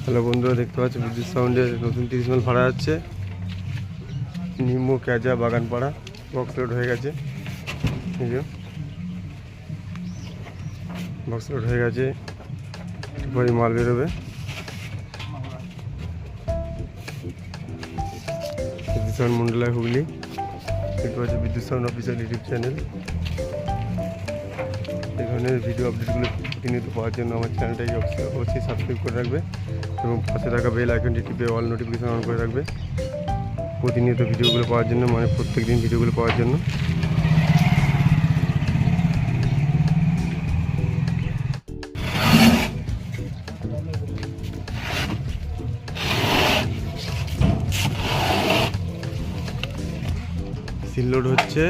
Hello বন্ধুরা, দেখতে পাচ্ছ বিদ্যুৎ সাউন্ডের নতুন 30 মাইল ভাড়া যাচ্ছে। নিম্মু ক্যাজা বাগানপাড়া বক্স লোড হয়ে গেছে। বক্স লোড হয়ে গেছে, এরপরে মাল বেরোবে। বিদ্যুৎ সাউন্ড মন্ডলায় হুগলি। দেখতে পাচ্ছ বিদ্যুৎ সাউন্ড অফিসিয়াল ইউটিউব চ্যানেল। এই ধরনের ভিডিও আপডেটগুলো প্রতিনিয়ত পাওয়ার জন্য আমার চ্যানেলটাকে অবশ্যই সাবস্ক্রাইব করে রাখবে এবং পাশে থাকা বেল আইকনটি টিপে অল নোটিফিকেশন অন করে রাখবে প্রতিনিয়ত ভিডিওগুলো পাওয়ার জন্য, মানে প্রত্যেক দিন ভিডিওগুলো পাওয়ার জন্য। সিল লোড হচ্ছে।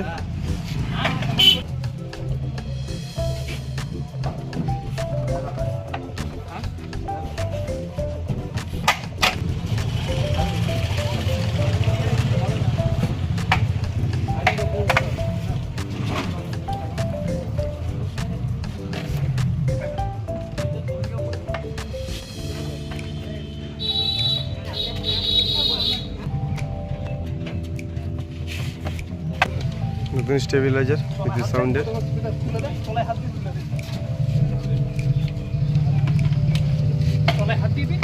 নতুন স্টেবিলাইজার বিদ্যুৎ সাউন্ডের। হাত দিবি।